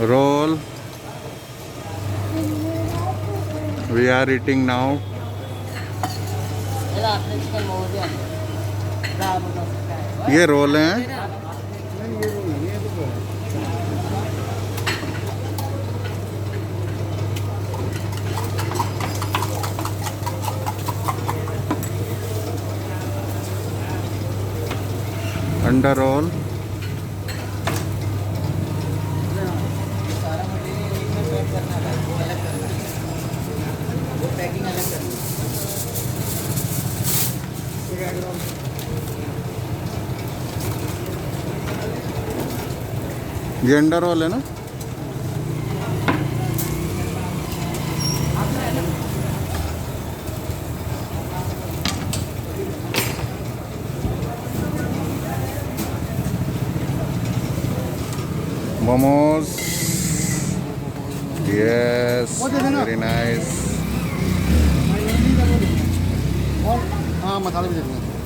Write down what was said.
roll. We are eating now. ये role हैं अंडा रोल ये अंडा रोल है ना momos yes very nice हाँ मसाले भी देते हैं